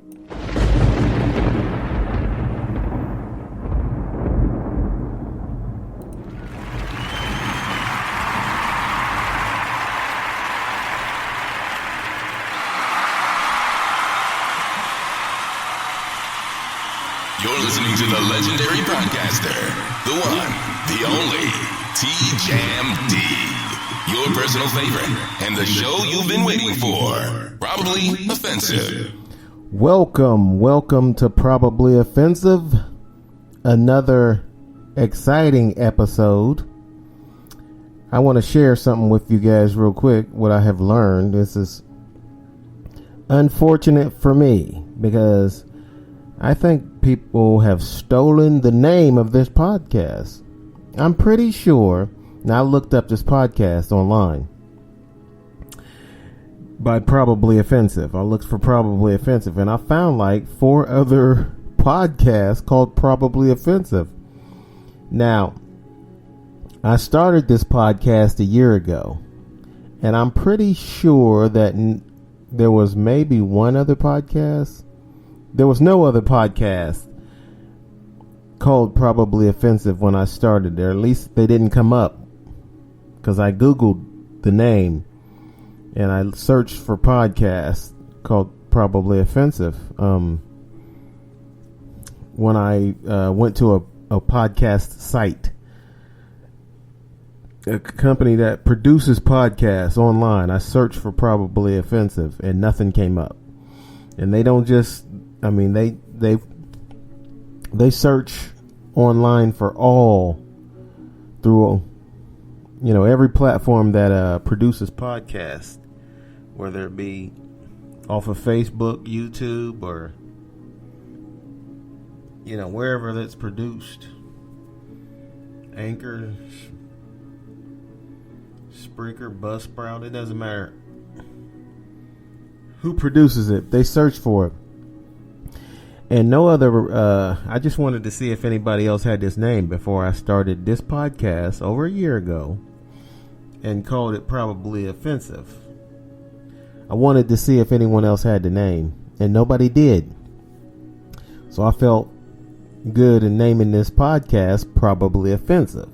You're listening to the legendary podcaster, the one, the only, T-Jam-D. Your personal favorite, and the show you've been waiting for. Probably Offensive. Welcome to Probably Offensive. Another exciting episode. I want to share something with you guys real quick, what I have learned. This is unfortunate for me, because I think people have stolen the name of this podcast. I'm pretty sure. Now, I looked up this podcast online by Probably Offensive. I looked for Probably Offensive, and I found like 4 other podcasts called Probably Offensive. Now, I started this podcast a year ago, and I'm pretty sure that there was maybe one other podcast. There was no other podcast called Probably Offensive when I started there. At least they didn't come up, because I Googled the name and I searched for podcasts called Probably Offensive. When I went to a podcast site, a company that produces podcasts online, I searched for Probably Offensive and nothing came up. And they don't just, I mean, they search online for all through, every platform that produces podcasts, whether it be off of Facebook, YouTube, or wherever that's produced. Anchor, Spreaker, Buzzsprout, it doesn't matter who produces it, they search for it. And no other, I just wanted to see if anybody else had this name before I started this podcast over a year ago and called it Probably Offensive. I wanted to see if anyone else had the name, and nobody did. So I felt good in naming this podcast Probably Offensive.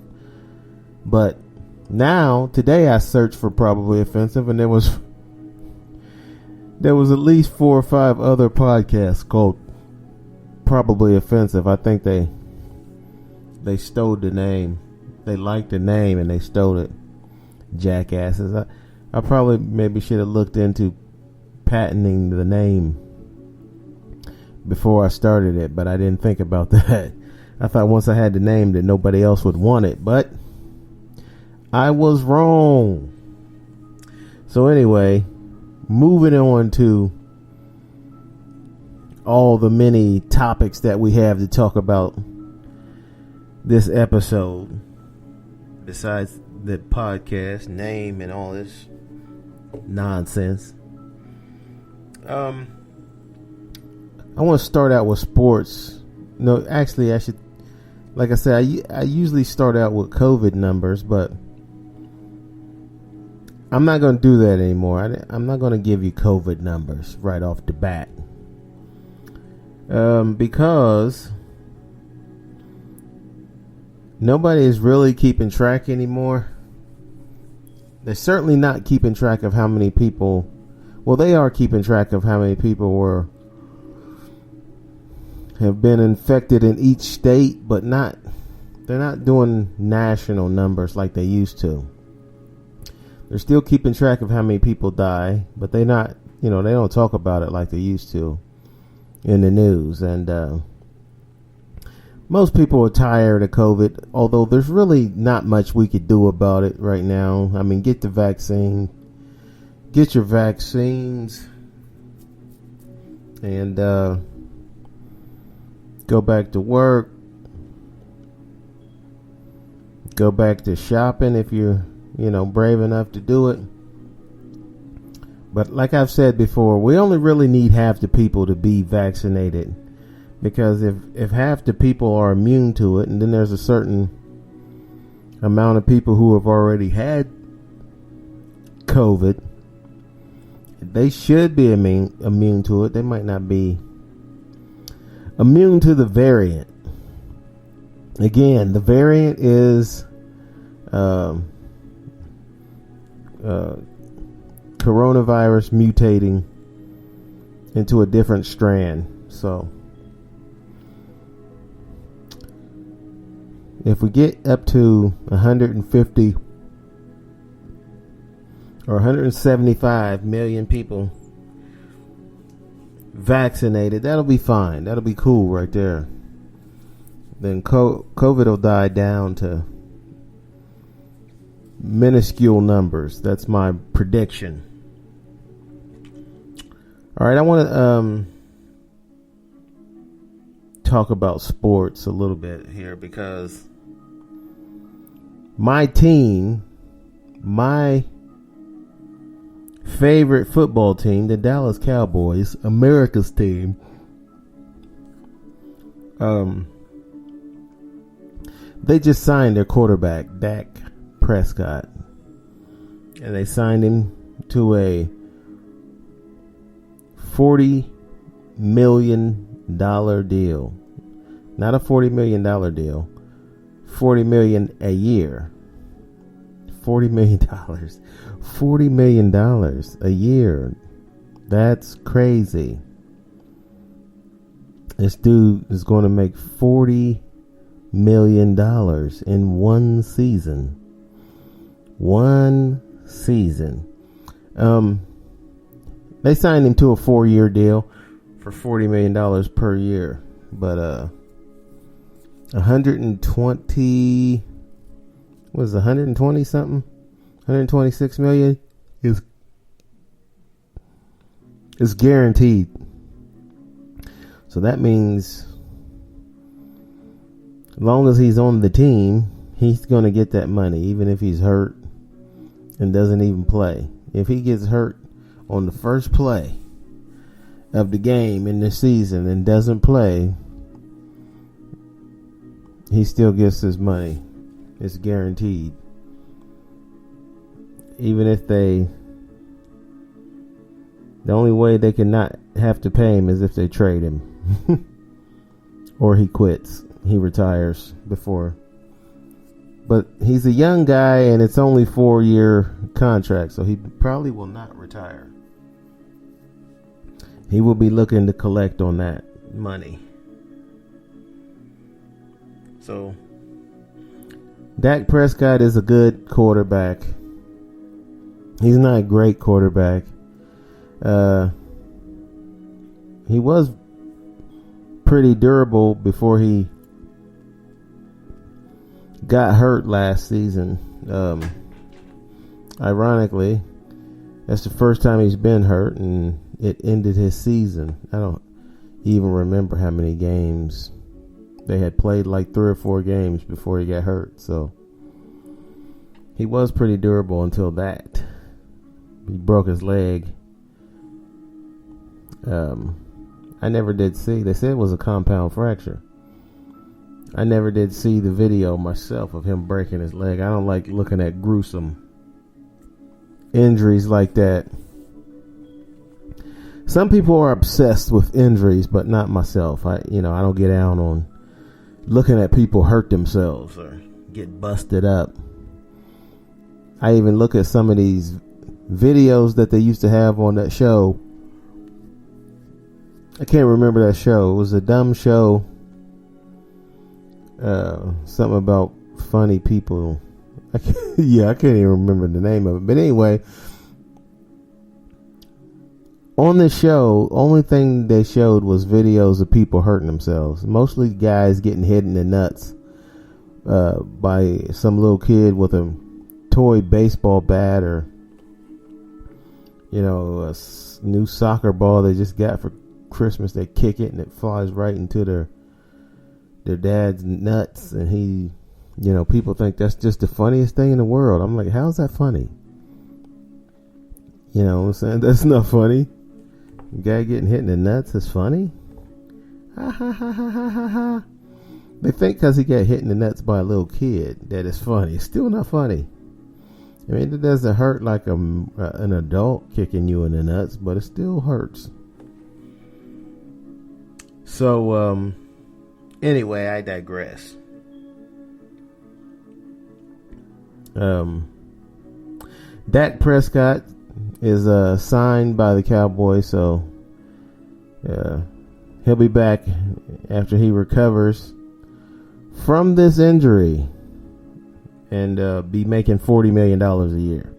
But now, today I searched for Probably Offensive, and there was at least 4 or 5 other podcasts called Probably Offensive. I think they stole the name. They liked the name and they stole it. Jackasses. I probably maybe should have looked into patenting the name before I started it, but I didn't think about that. I thought once I had the name that nobody else would want it, but I was wrong. So anyway, moving on to all the many topics that we have to talk about this episode, besides the podcast name and all this nonsense. I want to start out with sports. No, actually, I should, like I said, I usually start out with COVID numbers, but I'm not going to do that anymore. I'm not going to give you COVID numbers right off the bat. Because nobody is really keeping track anymore. They're certainly not keeping track of how many people, well, they are keeping track of how many people have been infected in each state, but they're not doing national numbers like they used to. They're still keeping track of how many people die, but they don't talk about it like they used to in the news. And most people are tired of COVID, although there's really not much we could do about it right now. I mean, get the vaccine, get your vaccines, and go back to work, go back to shopping if you're brave enough to do it. But like I've said before, we only really need half the people to be vaccinated, because if half the people are immune to it, and then there's a certain amount of people who have already had COVID, they should be immune to it. They might not be immune to the variant. Again, the variant is coronavirus mutating into a different strand. So if we get up to 150 or 175 million people vaccinated, that'll be fine. That'll be cool right there. Then COVID will die down to minuscule numbers. That's my prediction. All right, I want to talk about sports a little bit here, because my team, my favorite football team, the Dallas Cowboys, America's team, they just signed their quarterback, Dak Prescott, and they signed him to a $40 million deal. Not a $40 million deal. $40 million a year. $40 million. $40 million a year. That's crazy. This dude is going to make $40 million in one season. One season. They signed him to a 4-year deal for $40 million per year. But 120, what is it, 120 something? 126 million is guaranteed. So that means as long as he's on the team, he's going to get that money, even if he's hurt and doesn't even play. If he gets hurt on the first play of the game in the season and doesn't play, he still gets his money. It's guaranteed. Even if the only way they can not have to pay him is if they trade him. Or he quits. He retires before. But he's a young guy and it's only 4-year contract, so he probably will not retire. He will be looking to collect on that money. So Dak Prescott is a good quarterback. He's not a great quarterback. He was pretty durable before he got hurt last season. Ironically, that's the first time he's been hurt, and it ended his season. I don't even remember how many games. They had played like 3 or 4 games before he got hurt. So he was pretty durable until that. He broke his leg. I never did see. They said it was a compound fracture. I never did see the video myself of him breaking his leg. I don't like looking at gruesome injuries like that. Some people are obsessed with injuries, but not myself. I don't get down on looking at people hurt themselves or get busted up. I even look at some of these videos that they used to have on that show. I can't remember that show. It was a dumb show. Something about funny people. I can't even remember the name of it. But anyway, on the show, only thing they showed was videos of people hurting themselves. Mostly guys getting hit in the nuts by some little kid with a toy baseball bat, or a new soccer ball they just got for Christmas. They kick it and it flies right into their dad's nuts, and people think that's just the funniest thing in the world. I'm like, how's that funny? You know what I'm saying? That's not funny. A guy getting hit in the nuts is funny? Ha ha ha ha ha ha ha. They think because he got hit in the nuts by a little kid that it's funny. It's still not funny. I mean, it doesn't hurt like an adult kicking you in the nuts, but it still hurts. So, anyway, I digress. Dak Prescott is signed by the Cowboys, so he'll be back after he recovers from this injury and be making $40 million a year.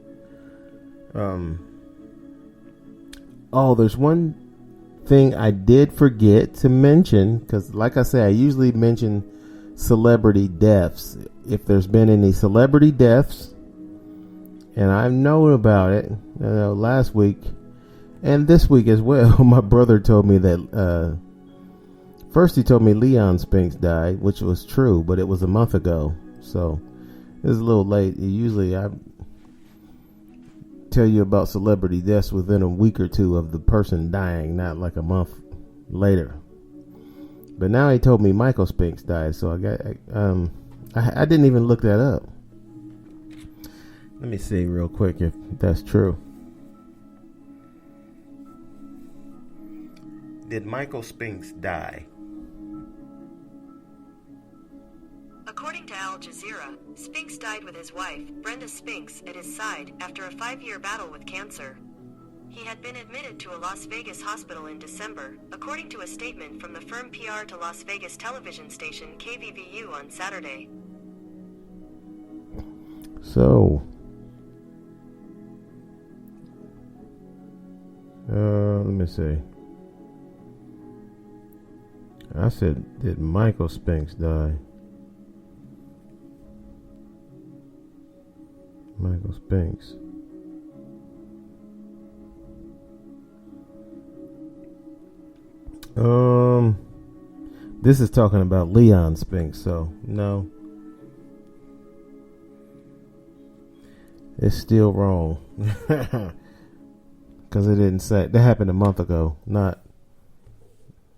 There's one thing I did forget to mention, because like I say, I usually mention celebrity deaths. If there's been any celebrity deaths, and I've known about it last week and this week as well. My brother told me that first he told me Leon Spinks died, which was true, but it was a month ago, so it was a little late. Usually I tell you about celebrity deaths within a week or two of the person dying, not like a month later. But now he told me Michael Spinks died, so I didn't even look that up. Let me see real quick if that's true. Did Michael Spinks die? According to Al Jazeera, Spinks died with his wife, Brenda Spinks, at his side after a 5-year battle with cancer. He had been admitted to a Las Vegas hospital in December, according to a statement from the firm PR to Las Vegas television station KVVU on Saturday. So, let me see. I said, did Michael Spinks die? Michael Spinks. This is talking about Leon Spinks, so no. It's still wrong. Because it didn't say. That happened a month ago, not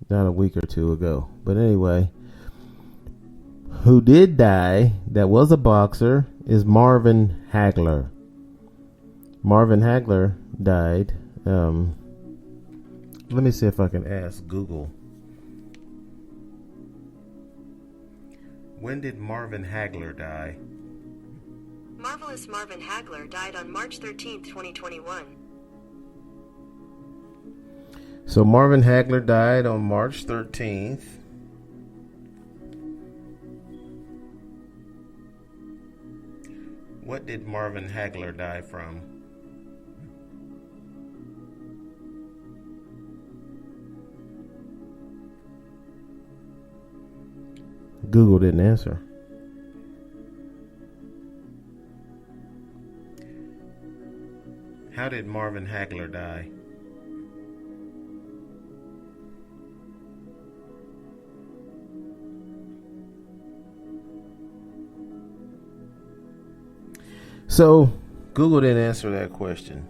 a week or two ago. But anyway, who did die, that was a boxer, is Marvin Hagler. Marvin Hagler died. Let me see if I can ask Google. When did Marvin Hagler die? Marvelous Marvin Hagler died on March 13, 2021. So Marvin Hagler died on March 13th. What did Marvin Hagler die from? Google didn't answer. How did Marvin Hagler die? So, Google didn't answer that question.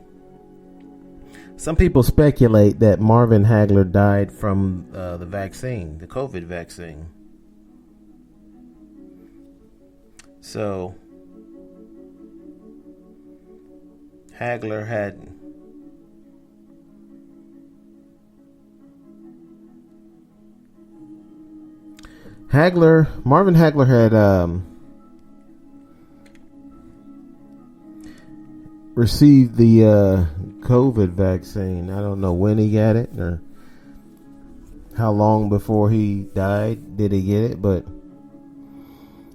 Some people speculate that Marvin Hagler died from the vaccine, the COVID vaccine. So, Marvin Hagler had received the COVID vaccine. I don't know when he got it or how long before he died did he get it, but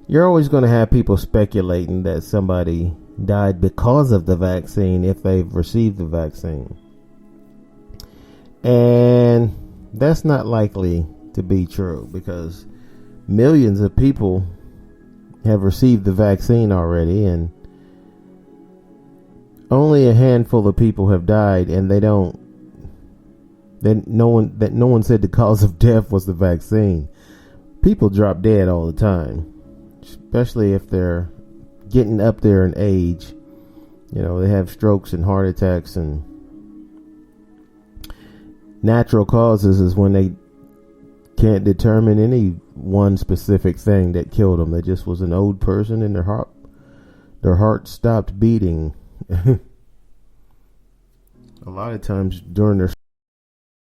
you're always going to have people speculating that somebody died because of the vaccine if they've received the vaccine. And that's not likely to be true because millions of people have received the vaccine already, and only a handful of people have died, and no one said the cause of death was the vaccine. People drop dead all the time, especially if they're getting up there in age. You know, they have strokes and heart attacks, and natural causes is when they can't determine any one specific thing that killed them. They just was an old person and their heart stopped beating. A lot of times during their